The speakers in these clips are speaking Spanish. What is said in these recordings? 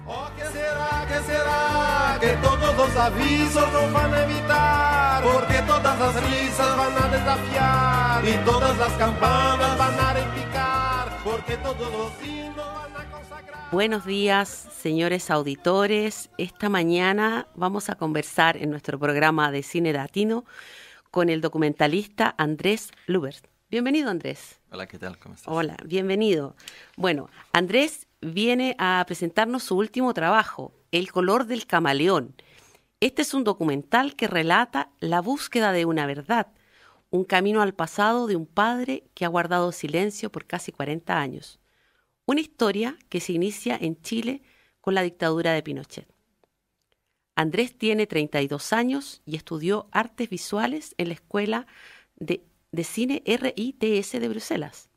Oh, qué será que todos los avisos nos van a evitar? Porque todas las risas van a desafiar y todas las campanas van a repicar, porque todos los himnos van a consagrar. Buenos días, señores auditores. Esta mañana vamos a conversar en nuestro programa de cine latino con el documentalista Andrés Lubert. Bienvenido, Andrés. Hola, ¿qué tal? ¿Cómo estás? Hola, bienvenido. Bueno, Andrés viene a presentarnos su último trabajo, El color del camaleón. Este es un documental que relata la búsqueda de una verdad, un camino al pasado de un padre que ha guardado silencio por casi 40 años. Una historia que se inicia en Chile con la dictadura de Pinochet. Andrés tiene 32 años y estudió artes visuales en la Escuela de Cine RITS de Bruselas.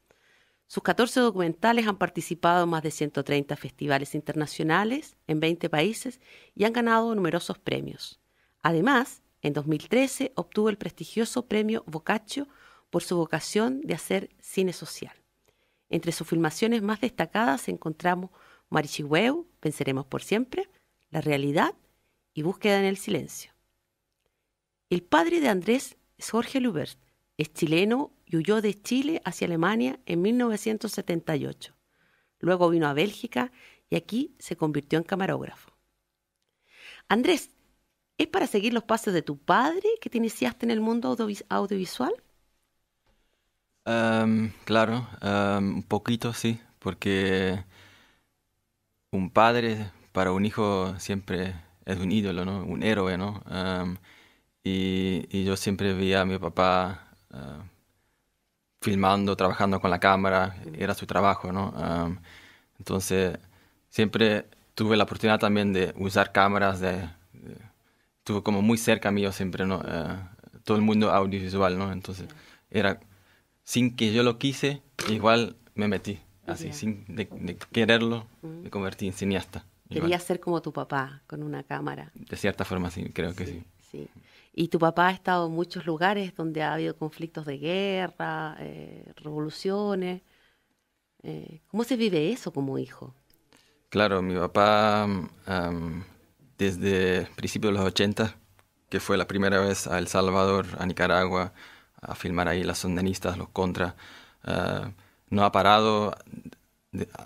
Sus 14 documentales han participado en más de 130 festivales internacionales en 20 países y han ganado numerosos premios. Además, en 2013 obtuvo el prestigioso premio Boccaccio por su vocación de hacer cine social. Entre sus filmaciones más destacadas encontramos Marichihue, Venceremos por siempre, La realidad y Búsqueda en el silencio. El padre de Andrés es Jorge Lubert. Es chileno y huyó de Chile hacia Alemania en 1978. Luego vino a Bélgica y aquí se convirtió en camarógrafo. Andrés, ¿es para seguir los pasos de tu padre que te iniciaste en el mundo audiovisual? Claro, un poquito sí, porque un padre para un hijo siempre es un ídolo, ¿no? Un héroe, ¿no? Y yo siempre veía a mi papá filmando, trabajando con la cámara, era su trabajo, ¿no? Entonces, siempre tuve la oportunidad también de usar cámaras, estuvo como muy cerca mío siempre, ¿no? Todo el mundo audiovisual, ¿no? Entonces, era, sin que yo lo quise, igual me metí, así, sin de quererlo, me convertí en cineasta. Querías ser como tu papá, con una cámara. De cierta forma, sí, creo que sí. Sí. Y tu papá ha estado en muchos lugares donde ha habido conflictos de guerra, revoluciones. ¿Cómo se vive eso como hijo? Claro, mi papá, desde principios de los 80, que fue la primera vez a El Salvador, a Nicaragua, a filmar ahí las sandinistas, los contras, no ha parado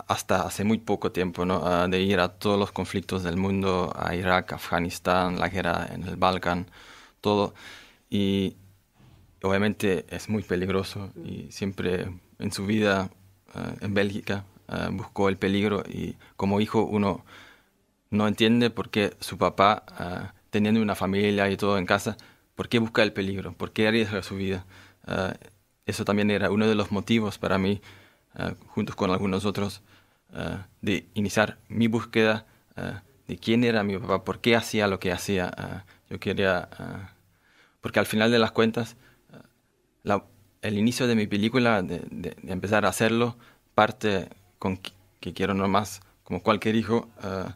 hasta hace muy poco tiempo, ¿no? De ir a todos los conflictos del mundo, a Irak, Afganistán, la guerra en el Balcán, todo. Y obviamente es muy peligroso y siempre en su vida en Bélgica buscó el peligro, y como hijo uno no entiende por qué su papá, teniendo una familia y todo en casa, por qué busca el peligro, por qué arriesga su vida. Eso también era uno de los motivos para mí, juntos con algunos otros, de iniciar mi búsqueda de quién era mi papá, por qué hacía lo que hacía. Yo quería, porque al final de las cuentas, el inicio de mi película, de empezar a hacerlo, parte con que quiero nomás, como cualquier hijo,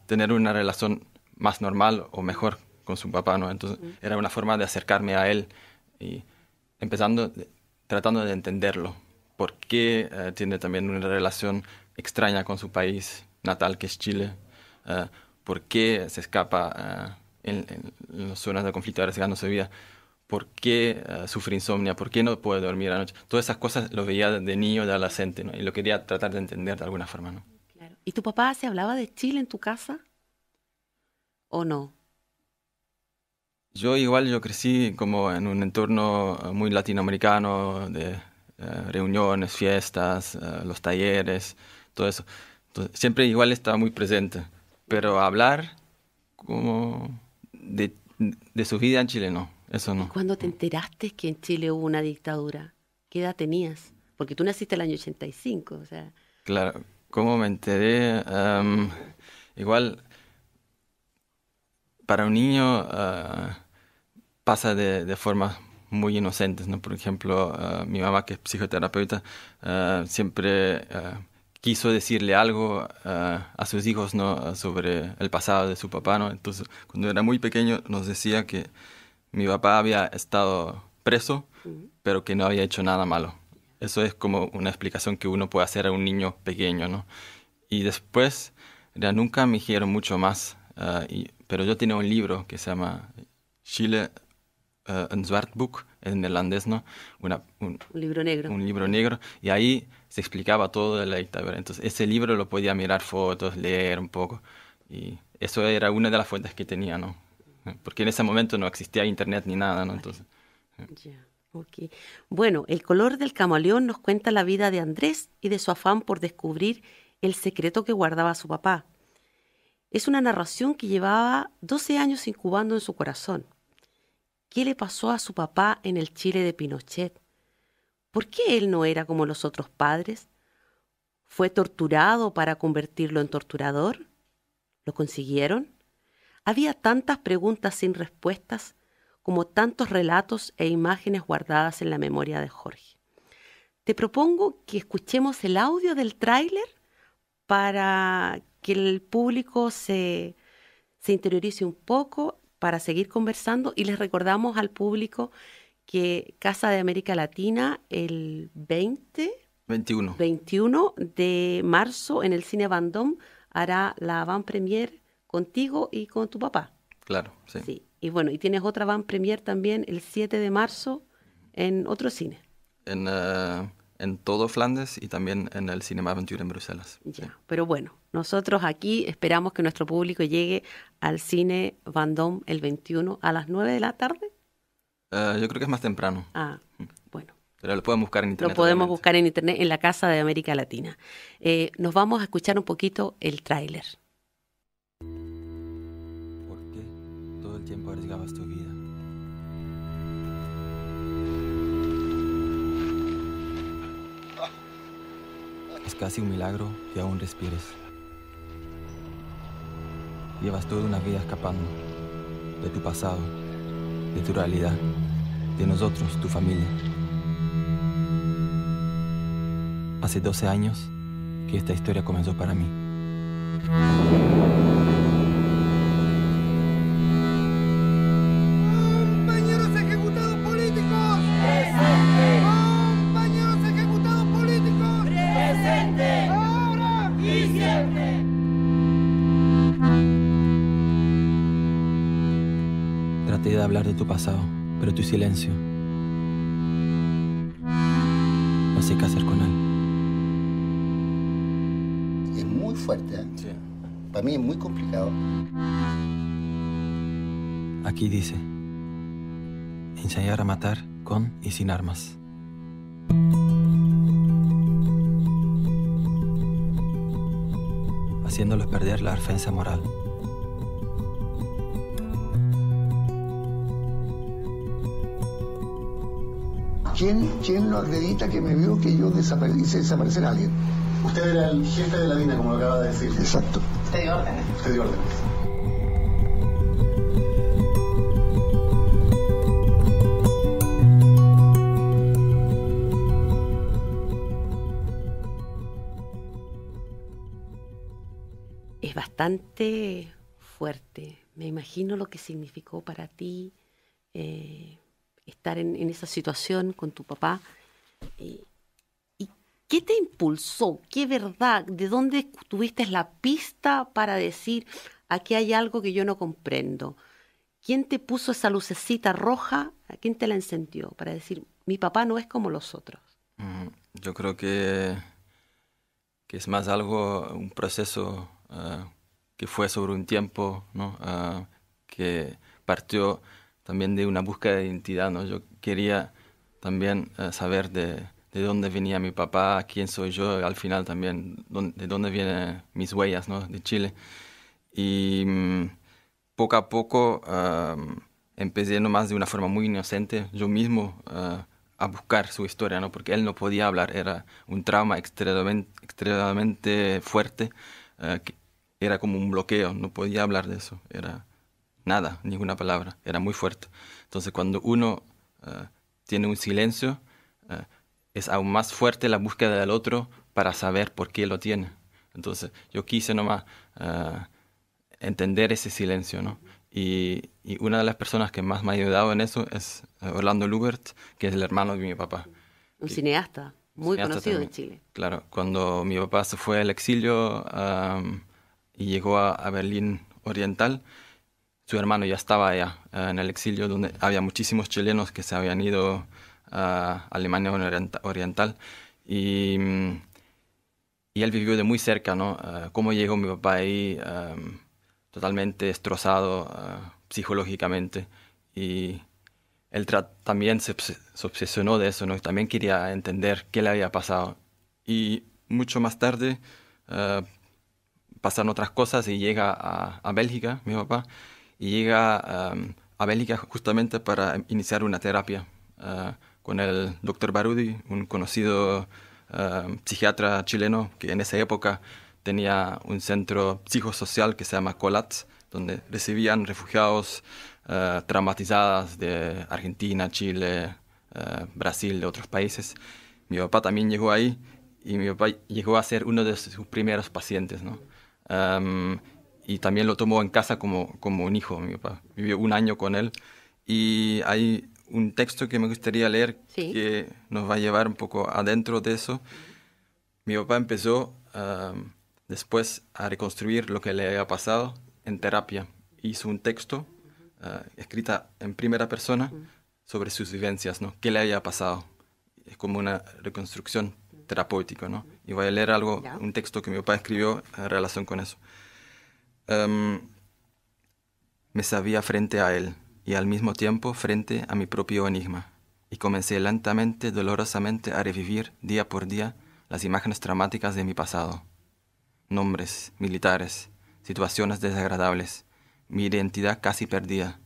tener una relación más normal o mejor con su papá, ¿no? Entonces era una forma de acercarme a él y tratando de entenderlo. ¿Por qué tiene también una relación extraña con su país natal, que es Chile? ¿Por qué se escapa en las zonas de conflicto arriesgando su vida? ¿Por qué sufre insomnio? ¿Por qué no puede dormir anoche? Todas esas cosas lo veía de niño, de adolescente, ¿no? Y lo quería tratar de entender de alguna forma, ¿no? Claro. ¿Y tu papá se hablaba de Chile en tu casa o no? Yo crecí como en un entorno muy latinoamericano, de reuniones, fiestas, los talleres, todo eso. Entonces, siempre igual estaba muy presente. Pero hablar como de su vida en Chile, no. Eso no. ¿Y cuándo te enteraste que en Chile hubo una dictadura? ¿Qué edad tenías? Porque tú naciste el año 85, o sea... Claro, ¿cómo me enteré? Igual, para un niño pasa de formas muy inocentes, ¿no? Por ejemplo, mi mamá, que es psicoterapeuta, siempre quiso decirle algo a sus hijos, ¿no? Sobre el pasado de su papá, ¿no? Entonces, cuando era muy pequeño, nos decía que mi papá había estado preso, pero que no había hecho nada malo. Eso es como una explicación que uno puede hacer a un niño pequeño, ¿no? Y después, Ya nunca me dijeron mucho más, pero yo tenía un libro que se llama Chile, een Zwartboek, en neerlandés, ¿no? Un libro negro. Un libro negro, y ahí se explicaba todo de la dictadura. Entonces, ese libro lo podía mirar fotos, leer un poco, y eso era una de las fuentes que tenía, ¿no? Porque en ese momento no existía internet ni nada, ¿no? Entonces, Ya, ok. Bueno, El color del camaleón nos cuenta la vida de Andrés y de su afán por descubrir el secreto que guardaba su papá. Es una narración que llevaba 12 años incubando en su corazón. ¿Qué le pasó a su papá en el Chile de Pinochet? ¿Por qué él no era como los otros padres? ¿Fue torturado para convertirlo en torturador? ¿Lo consiguieron? Había tantas preguntas sin respuestas, como tantos relatos e imágenes guardadas en la memoria de Jorge. Te propongo que escuchemos el audio del tráiler para que el público se interiorice un poco, para seguir conversando, y les recordamos al público que Casa de América Latina el 21 de marzo en el Cine Vendôme hará la avant-première contigo y con tu papá. claro, sí. Sí. Y bueno, y tienes otra avant-première también el 7 de marzo en otro cine. En todo Flandes y también en el Cinema Aventure en Bruselas. Ya, Sí. pero bueno, nosotros aquí esperamos que nuestro público llegue al Cine Vendôme el 21 a las 9 de la tarde. Yo creo que es más temprano, Ah, bueno. pero lo pueden buscar en internet. Lo podemos obviamente. buscar en internet en la Casa de América Latina. Nos vamos a escuchar un poquito el tráiler. ¿Por qué todo el tiempo arriesgabas tu vida? Es casi un milagro que aún respires. Llevas toda una vida escapando de tu pasado, de tu realidad, de nosotros, tu familia. Hace 12 años que esta historia comenzó para mí. ¡Compañeros ejecutados políticos! ¡Presente! ¡Compañeros ejecutados políticos! ¡Presente! ¡Ahora! ¡Y siempre! Traté de hablar de tu pasado, pero tu silencio. No sé qué hacer con él. Es muy fuerte, ¿eh? Sí. Para mí es muy complicado. Aquí dice, ensayar a matar con y sin armas. Haciéndolos perder la defensa moral. ¿Quién no acredita que me vio que yo hice desaparecer a alguien? Usted era el jefe de la DINA, como lo acaba de decir. Exacto. Usted dio órdenes. Es bastante fuerte. Me imagino lo que significó para ti estar en esa situación con tu papá. ¿Y qué te impulsó? ¿Qué verdad? ¿De dónde tuviste la pista para decir, aquí hay algo que yo no comprendo? ¿Quién te puso esa lucecita roja? ¿A quién te la encendió para decir, mi papá no es como los otros? Yo creo que es más algo, un proceso que fue sobre un tiempo, ¿no? Que partió también de una búsqueda de identidad, ¿no? Yo quería también saber de dónde venía mi papá, quién soy yo, al final también de dónde vienen mis huellas, ¿no? De Chile. Y poco a poco empecé nomás de una forma muy inocente, yo mismo a buscar su historia, ¿no? Porque él no podía hablar, era un trauma extremadamente fuerte, que era como un bloqueo, no podía hablar de eso, era nada, ninguna palabra, era muy fuerte. Entonces cuando uno tiene un silencio, es aún más fuerte la búsqueda del otro para saber por qué lo tiene. Entonces yo quise nomás entender ese silencio, ¿no? Y una de las personas que más me ha ayudado en eso es Orlando Lubert, que es el hermano de mi papá. Un cineasta muy cineasta conocido también. en Chile. Claro, cuando mi papá se fue al exilio, y llegó a Berlín Oriental. Su hermano ya estaba allá en el exilio, donde había muchísimos chilenos que se habían ido a Alemania Oriental. Y él vivió de muy cerca, ¿no? Cómo llegó mi papá ahí totalmente destrozado psicológicamente. Y él también se obsesionó de eso, ¿no? También quería entender qué le había pasado. Y mucho más tarde pasan otras cosas y llega a Bélgica, mi papá, y llega a Bélgica justamente para iniciar una terapia con el doctor Barudi, un conocido psiquiatra chileno que en esa época tenía un centro psicosocial que se llama Colatz, donde recibían refugiados traumatizados de Argentina, Chile, Brasil, de otros países. Mi papá también llegó ahí y mi papá llegó a ser uno de sus primeros pacientes, ¿no? Y también lo tomó en casa como un hijo. Mi papá vivió un año con él y hay un texto que me gustaría leer que nos va a llevar un poco adentro de eso. Mi papá empezó después a reconstruir lo que le había pasado en terapia. Hizo un texto escrita en primera persona sobre sus vivencias, ¿no? ¿Qué le había pasado? Es como una reconstrucción terapéutica, ¿no? Y voy a leer un texto que mi papá escribió en relación con eso. Me sabía frente a él y al mismo tiempo frente a mi propio enigma, y comencé lentamente, dolorosamente a revivir día por día las imágenes traumáticas de mi pasado. Nombres, militares, situaciones desagradables, mi identidad casi perdida,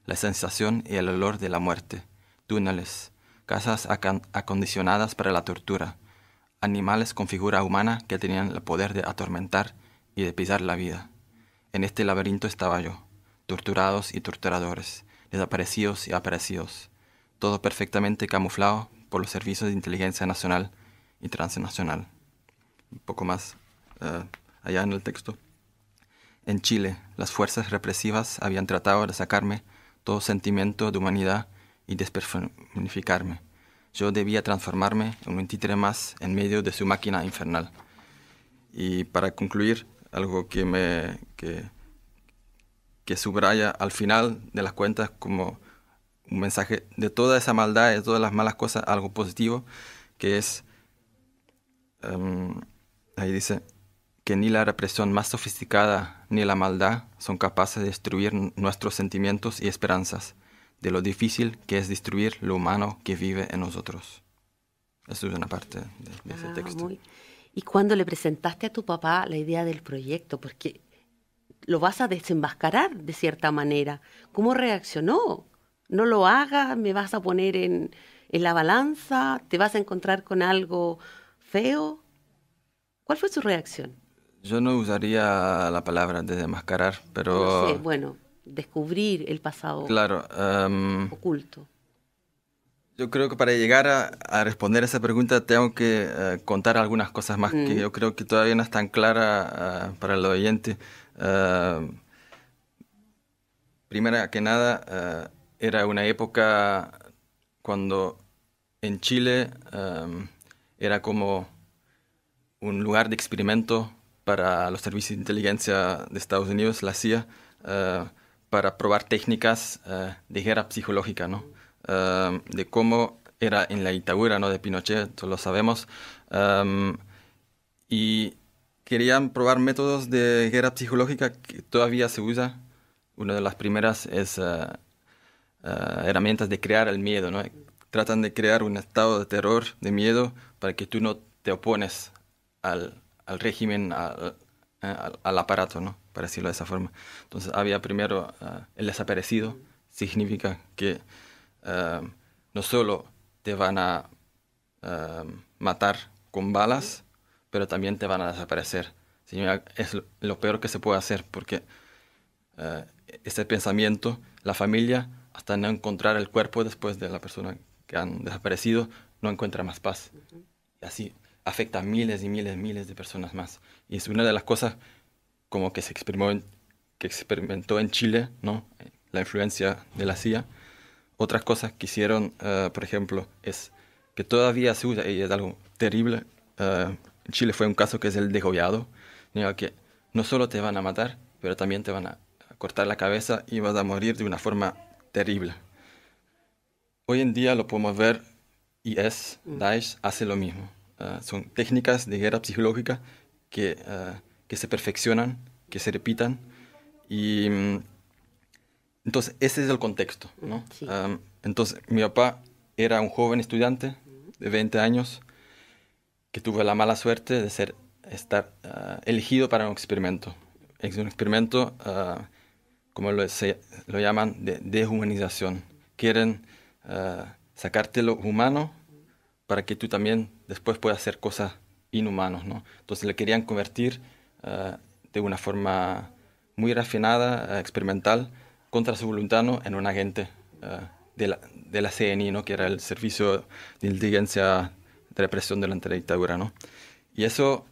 la sensación y el olor de la muerte, túneles, casas acondicionadas para la tortura, animales con figura humana que tenían el poder de atormentar y de pisar la vida. En este laberinto estaba yo, torturados y torturadores, desaparecidos y aparecidos, todo perfectamente camuflado por los servicios de inteligencia nacional y transnacional. Un poco más allá en el texto. En Chile, las fuerzas represivas habían tratado de sacarme todo sentimiento de humanidad y despersonificarme. Yo debía transformarme en un títere más en medio de su máquina infernal. Y para concluir, algo que subraya al final de las cuentas como un mensaje de toda esa maldad, de todas las malas cosas, algo positivo, que es, ahí dice, que ni la represión más sofisticada ni la maldad son capaces de destruir nuestros sentimientos y esperanzas, de lo difícil que es destruir lo humano que vive en nosotros. Eso es una parte de ese texto. ¿Y cuando le presentaste a tu papá la idea del proyecto? Porque lo vas a desenmascarar de cierta manera. ¿Cómo reaccionó? No lo hagas, me vas a poner en la balanza, te vas a encontrar con algo feo. ¿Cuál fue su reacción? Yo no usaría la palabra desenmascarar, pero... No sé, bueno, descubrir el pasado oculto. Yo creo que para llegar a responder esa pregunta tengo que contar algunas cosas más que yo creo que todavía no están claras para el oyente. Primero que nada, era una época cuando en Chile era como un lugar de experimento para los servicios de inteligencia de Estados Unidos, la CIA, para probar técnicas de guerra psicológica, ¿no? De cómo era en la dictadura, ¿no?, de Pinochet, todos lo sabemos, y querían probar métodos de guerra psicológica que todavía se usa. Una de las primeras es herramientas de crear el miedo, ¿no? Tratan de crear un estado de terror, de miedo, para que tú no te opones al régimen, al aparato, ¿no?, para decirlo de esa forma. Entonces había primero el desaparecido, significa que no solo te van a matar con balas, pero también te van a desaparecer. Es lo peor que se puede hacer, porque ese pensamiento, la familia, hasta no encontrar el cuerpo después de la persona que han desaparecido, no encuentra más paz. Y así afecta a miles y miles de personas más. Y es una de las cosas como que se experimentó en Chile, ¿no?, la influencia de la CIA. Otras cosas que hicieron, por ejemplo, es que todavía se usa, y es algo terrible. En Chile fue un caso que es el degollado, que no solo te van a matar, pero también te van a cortar la cabeza y vas a morir de una forma terrible. Hoy en día lo podemos ver, IS, Daesh, hace lo mismo. Son técnicas de guerra psicológica que se perfeccionan, que se repitan. Y entonces ese es el contexto, ¿no? Sí. Entonces mi papá era un joven estudiante de 20 años que tuvo la mala suerte de estar elegido para un experimento. Es un experimento, como lo llaman, de deshumanización. Quieren sacarte lo humano para que tú también después puedas hacer cosas inhumanas, ¿no? Entonces le querían convertir de una forma muy refinada, experimental, contra su voluntad, ¿no?, en un agente de la CNI, ¿no?, que era el Servicio de Inteligencia de Represión durante la dictadura, ¿no? Y eso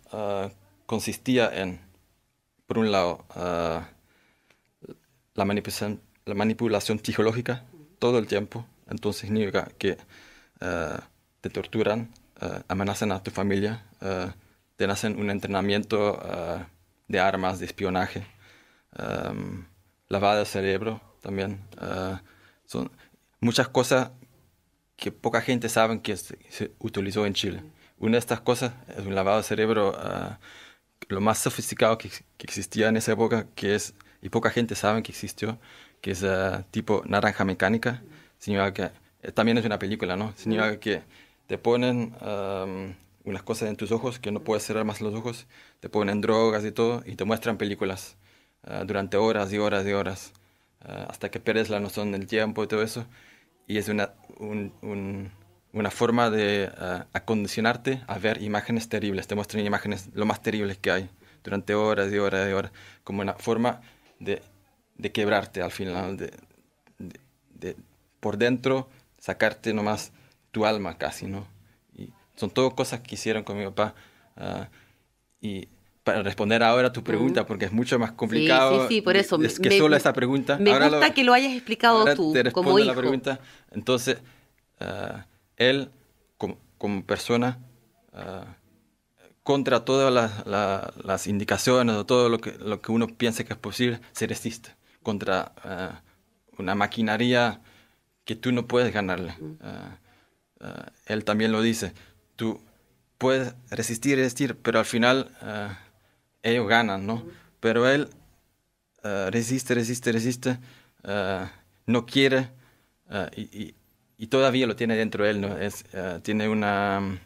consistía en, por un lado, la manipulación psicológica todo el tiempo. Entonces significa que te torturan, amenazan a tu familia, te hacen un entrenamiento de armas, de espionaje, lavado de cerebro también. Son muchas cosas que poca gente sabe que se utilizó en Chile. Una de estas cosas es un lavado de cerebro lo más sofisticado que existía en esa época, y poca gente sabe que existió, que es tipo naranja mecánica. Significa que, también es una película, ¿no? Significa que te ponen unas cosas en tus ojos que no puedes cerrar más los ojos, te ponen drogas y todo, y te muestran películas durante horas y horas y horas, hasta que pierdes la noción del tiempo y todo eso. Y es una forma de acondicionarte a ver imágenes terribles. Te muestran imágenes lo más terribles que hay durante horas y horas y horas, como una forma de quebrarte al final, de por dentro sacarte nomás tu alma casi, ¿no? Y son todo cosas que hicieron con mi papá. Y para responder ahora a tu pregunta, porque es mucho más complicado. Sí, por eso. Es que solo esa pregunta. Me gusta que lo hayas explicado ahora tú, te respondo como hijo. la pregunta. Entonces, él, como persona, contra todas las indicaciones o todo lo que uno piensa que es posible, se resiste contra una maquinaria que tú no puedes ganarle. Él también lo dice. Tú puedes resistir, pero al final ellos ganan, ¿no? Pero él resiste, no quiere, y todavía lo tiene dentro de él, ¿no? Tiene una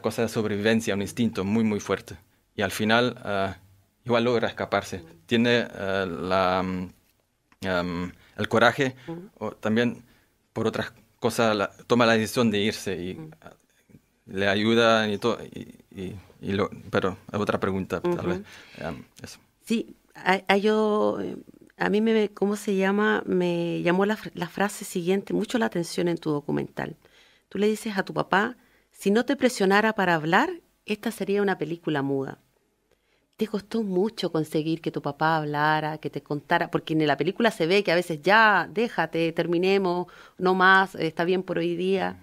cosa de sobrevivencia, un instinto muy, muy fuerte. Y al final igual logra escaparse. Tiene el coraje, o también por otras cosas toma la decisión de irse y le ayudan y todo. Pero es otra pregunta, tal vez. Eso. Sí, a mí ¿cómo se llama? Me llamó la frase siguiente mucho la atención en tu documental. Tú le dices a tu papá, si no te presionara para hablar, esta sería una película muda. ¿Te costó mucho conseguir que tu papá hablara, que te contara? Porque en la película se ve que a veces ya, déjate, terminemos, no más, está bien por hoy día.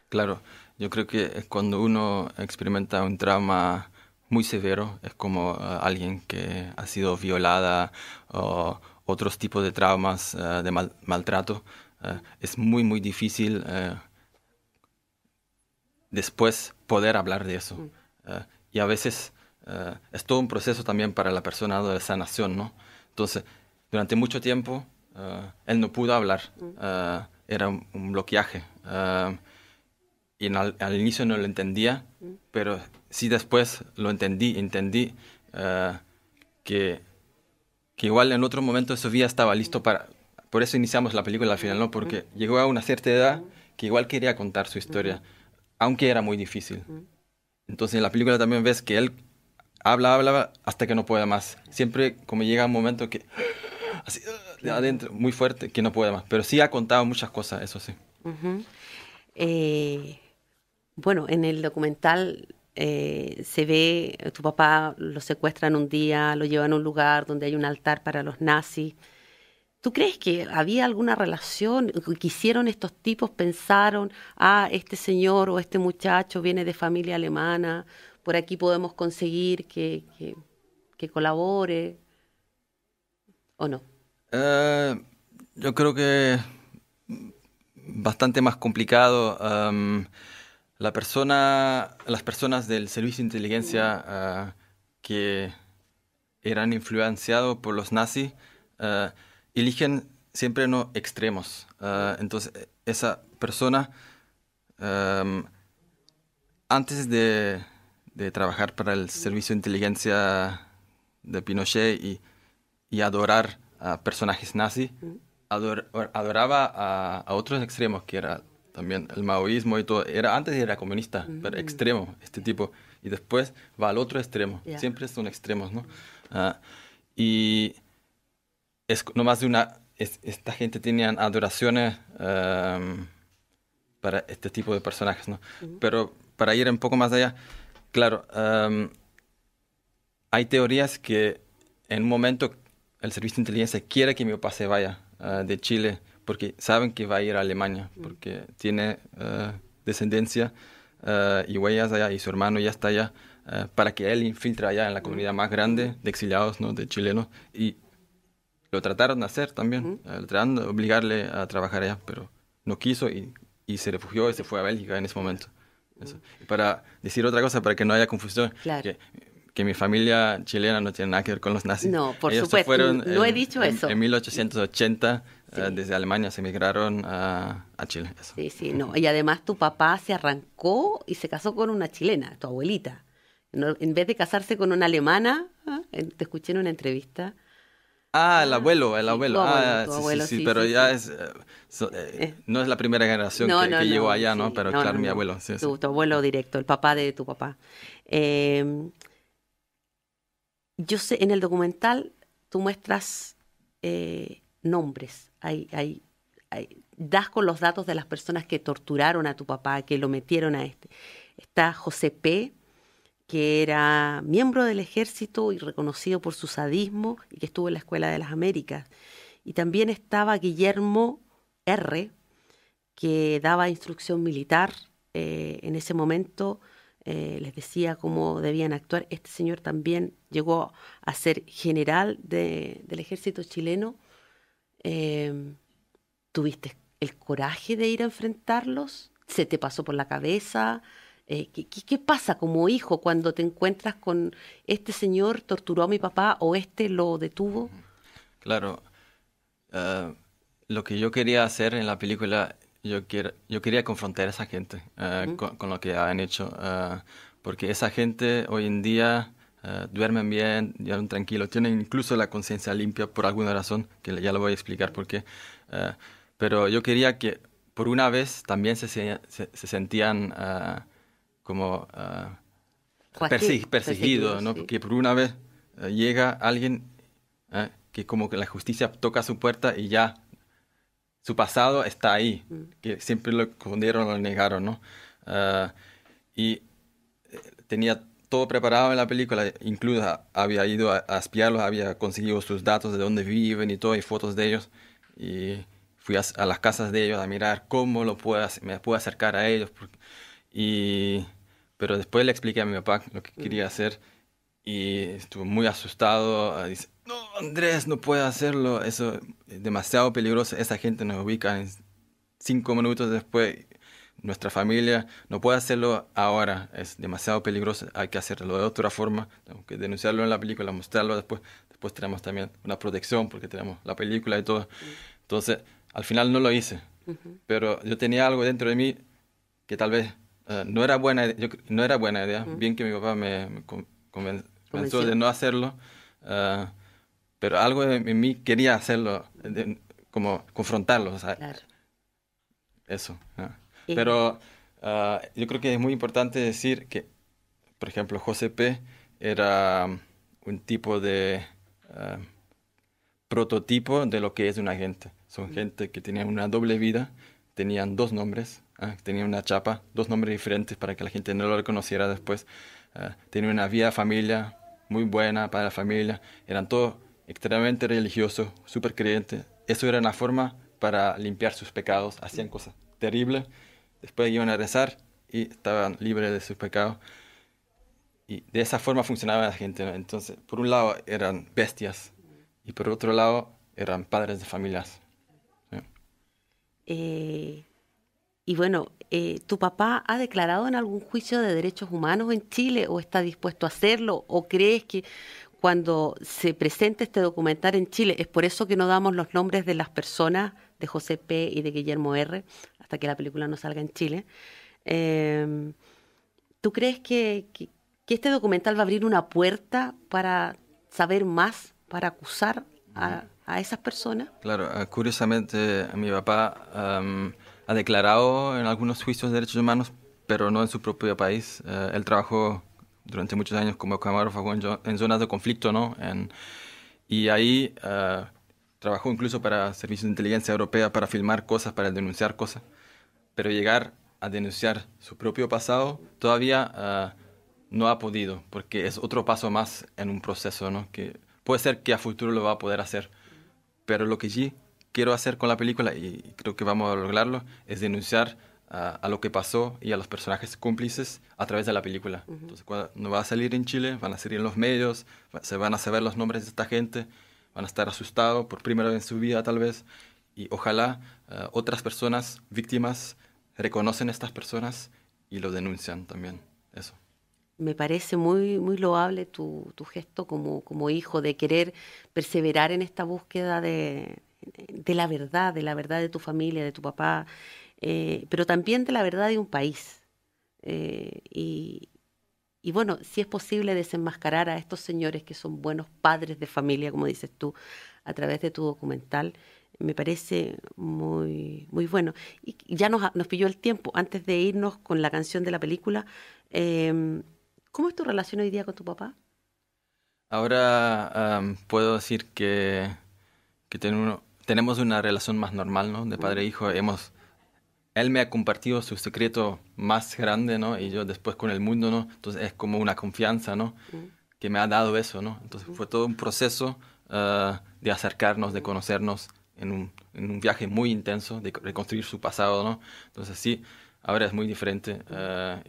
Claro, yo creo que cuando uno experimenta un trauma muy severo, es como alguien que ha sido violada o otros tipos de traumas de maltrato, es muy, muy difícil después poder hablar de eso. Y a veces es todo un proceso también para la persona de sanación, ¿no? Entonces, durante mucho tiempo, él no pudo hablar. Era un bloqueaje. Y al inicio no lo entendía, pero sí después lo entendí que igual en otro momento de su vida estaba listo para... Por eso iniciamos la película al final, ¿no? Porque llegó a una cierta edad que igual quería contar su historia, aunque era muy difícil. Entonces en la película también ves que él habla hasta que no puede más. Siempre como llega un momento que... así, de adentro, muy fuerte, que no puede más. Pero sí ha contado muchas cosas, eso sí. Bueno, en el documental se ve, tu papá lo secuestran un día, lo llevan a un lugar donde hay un altar para los nazis. ¿Tú crees que había alguna relación que hicieron estos tipos? Pensaron, este señor o este muchacho viene de familia alemana, por aquí podemos conseguir que que colabore o no? Yo creo que bastante más complicado. Las personas del servicio de inteligencia que eran influenciados por los nazis eligen siempre no extremos. Entonces, esa persona, antes de trabajar para el servicio de inteligencia de Pinochet y adorar a personajes nazis, adoraba a otros extremos, que era también el maoísmo y todo. Antes era comunista, pero extremo, este tipo. Y después va al otro extremo. Yeah. Siempre son extremos, ¿no? Y es nomás de esta gente tenían adoraciones para este tipo de personajes, ¿no? Pero para ir un poco más allá, claro, hay teorías que en un momento el servicio de inteligencia quiere que mi papá se vaya de Chile porque saben que va a ir a Alemania, porque tiene descendencia y huellas allá, y su hermano ya está allá, para que él infiltre allá en la comunidad más grande de exiliados, ¿no? De chilenos. Y lo trataron de hacer también, trataron de obligarle a trabajar allá, pero no quiso y se refugió y se fue a Bélgica en ese momento. Eso. Y para decir otra cosa, para que no haya confusión, Claro. que mi familia chilena no tiene nada que ver con los nazis. No, por Ellos se supuesto, fueron no he dicho eso. En 1880, Sí. desde Alemania se emigraron a Chile. Eso. Sí, sí, no. Y además tu papá se arrancó y se casó con una chilena, tu abuelita. En vez de casarse con una alemana, te escuché en una entrevista. El abuelo. tu abuelo, Sí, sí, pero sí, ya sí. no es la primera generación No, que llegó allá, sí. ¿no? Pero No, claro, no, mi no. abuelo. Sí, sí. Tu abuelo directo, el papá de tu papá. Yo sé, en el documental tú muestras nombres. Das con los datos de las personas que torturaron a tu papá, que lo metieron a este. Está José P., que era miembro del ejército y reconocido por su sadismo y que estuvo en la Escuela de las Américas. Y también estaba Guillermo R., que daba instrucción militar. En ese momento les decía cómo debían actuar. Este señor también llegó a ser general del ejército chileno. ¿Tuviste el coraje de ir a enfrentarlos? ¿Se te pasó por la cabeza? ¿Qué pasa como hijo cuando te encuentras con este señor torturó a mi papá o este lo detuvo? Claro. Lo que yo quería hacer en la película, yo quería confrontar a esa gente con lo que han hecho. Porque esa gente hoy en día duermen bien, duermen tranquilos, tienen incluso la conciencia limpia por alguna razón, que ya lo voy a explicar por qué. Pero yo quería que por una vez también se sentían como perseguidos, ¿no? Sí. Porque por una vez llega alguien que como que la justicia toca su puerta y ya su pasado está ahí, que siempre lo escondieron, lo negaron, ¿no? Y tenía todo preparado en la película, incluso había ido a espiarlos, había conseguido sus datos de dónde viven y todo, y fotos de ellos, y fui a las casas de ellos a mirar cómo me puedo acercar a ellos, pero después le expliqué a mi papá lo que quería hacer, y estuvo muy asustado. Dice, no, Andrés, no puedes hacerlo, eso es demasiado peligroso, esa gente nos ubica en 5 minutos después, nuestra familia no puede hacerlo ahora, es demasiado peligroso, hay que hacerlo de otra forma, tenemos que denunciarlo en la película, mostrarlo después tenemos también una protección porque tenemos la película y todo. Entonces, al final no lo hice, pero yo tenía algo dentro de mí que tal vez no era buena idea, bien que mi papá me convenció de no hacerlo, pero algo en mí quería hacerlo, como confrontarlo, o sea, Claro. eso. Pero yo creo que es muy importante decir que, por ejemplo, José P. era un tipo de prototipo de lo que es un agente. Son gente que tenían una doble vida, tenían 2 nombres, tenían una chapa, 2 nombres diferentes para que la gente no lo reconociera después. Tenían una vida familia muy buena para la familia, eran todos extremadamente religiosos, súper creyentes. Eso era una forma para limpiar sus pecados, hacían cosas terribles, después iban a rezar y estaban libres de sus pecados. Y de esa forma funcionaba la gente, ¿no? Entonces, por un lado eran bestias y por otro lado eran padres de familias. ¿Sí? Y bueno, ¿tu papá ha declarado en algún juicio de derechos humanos en Chile o está dispuesto a hacerlo? ¿O crees que cuando se presente este documental en Chile, es por eso que no damos los nombres de las personas, de José P. y de Guillermo R., hasta que la película no salga en Chile? ¿Tú crees que este documental va a abrir una puerta para saber más, para acusar a esas personas? Claro, curiosamente mi papá ha declarado en algunos juicios de derechos humanos, pero no en su propio país. Él trabajó durante muchos años como camarógrafo en zonas de conflicto, ¿no? Y ahí trabajó incluso para servicios de inteligencia europea para filmar cosas, para denunciar cosas. Pero llegar a denunciar su propio pasado todavía no ha podido, porque es otro paso más en un proceso, ¿no? Que puede ser que a futuro lo va a poder hacer. Pero lo que sí quiero hacer con la película, y creo que vamos a lograrlo, es denunciar a lo que pasó y a los personajes cómplices a través de la película. Entonces, cuando va a salir en Chile, van a salir en los medios, se van a saber los nombres de esta gente, van a estar asustados por primera vez en su vida tal vez, y ojalá otras personas, víctimas, reconocen a estas personas y lo denuncian también. Eso. Me parece muy, muy loable tu gesto como hijo de querer perseverar en esta búsqueda de la verdad de tu familia, de tu papá, pero también de la verdad de un país. Y bueno, si es posible desenmascarar a estos señores que son buenos padres de familia, como dices tú, a través de tu documental, me parece muy, muy bueno. Y ya nos pilló el tiempo. Antes de irnos con la canción de la película, ¿cómo es tu relación hoy día con tu papá? Ahora puedo decir que tenemos una relación más normal, ¿no? De padre e hijo. Él me ha compartido su secreto más grande, ¿no? Y yo después con el mundo, ¿no? Entonces es como una confianza, ¿no? Que me ha dado eso, ¿no? Entonces fue todo un proceso de acercarnos, de conocernos en un viaje muy intenso, de reconstruir su pasado, ¿no? Entonces sí, ahora es muy diferente.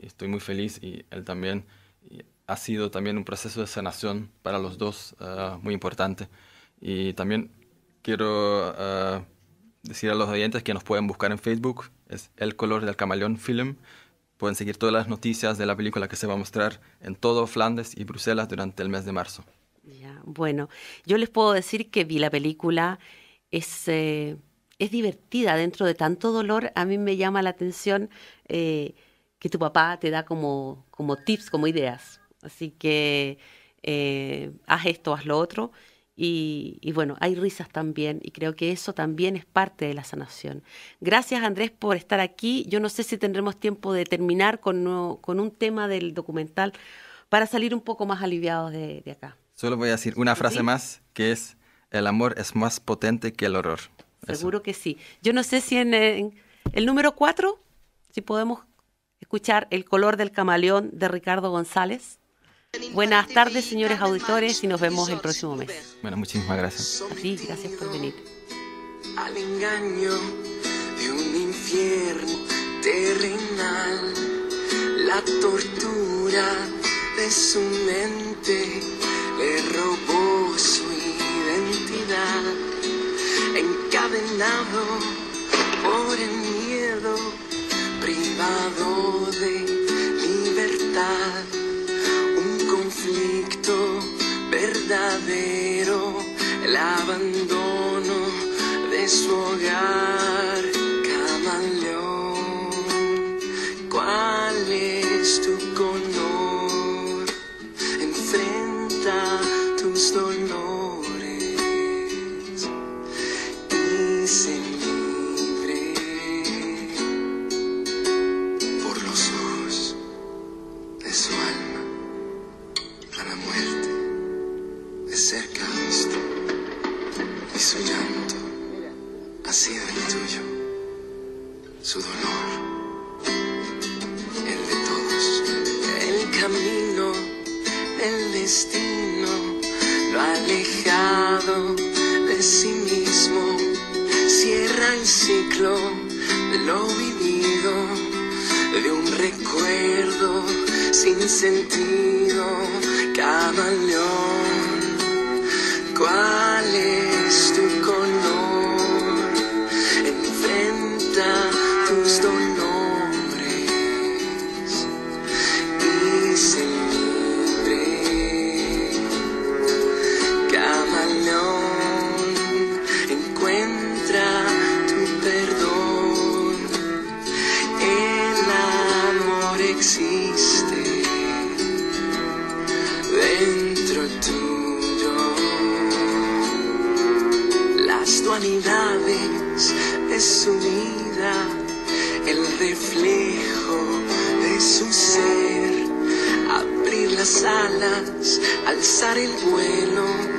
Estoy muy feliz y él también. Y ha sido también un proceso de sanación para los dos muy importante. Y también quiero decir a los oyentes que nos pueden buscar en Facebook, es El Color del Camaleón Film. Pueden seguir todas las noticias de la película que se va a mostrar en todo Flandes y Bruselas durante el mes de marzo. Ya, bueno, yo les puedo decir que vi la película, es divertida dentro de tanto dolor. A mí me llama la atención que tu papá te da como tips, como ideas. Así que haz esto, haz lo otro. Y bueno, hay risas también y creo que eso también es parte de la sanación. Gracias, Andrés, por estar aquí. Yo no sé si tendremos tiempo de terminar con un tema del documental para salir un poco más aliviados de acá. Solo voy a decir una frase más, que es: el amor es más potente que el horror. Seguro que sí. Yo no sé si en el número 4, si podemos escuchar El Color del Camaleón de Ricardo González. Buenas tardes, señores auditores, y nos vemos el próximo mes. Bueno, muchísimas gracias. A ti, gracias por venir. Al engaño de un infierno terrenal, la tortura de su mente le robó su identidad. Encadenado por el miedo, privado de libertad, un conflicto verdadero, el abandono de su hogar. Camaleón, ¿cuál es tu color? Enfrenta tus dolores y sé libre. Por los ojos de su alma, a la muerte de cerca ha visto, y su llanto ha sido el tuyo, su dolor el de todos. El camino del destino lo ha alejado de sí mismo, cierra el ciclo de lo vivido, de un recuerdo sin sentido, camaleón. ¿Cuál es tu color? Enfrenta tus dolores y sé libre, camaleón. Encuentra tu perdón. El amor existe dentro tuyo. Las dualidades de su vida, el reflejo de su ser, abrir las alas, alzar el vuelo.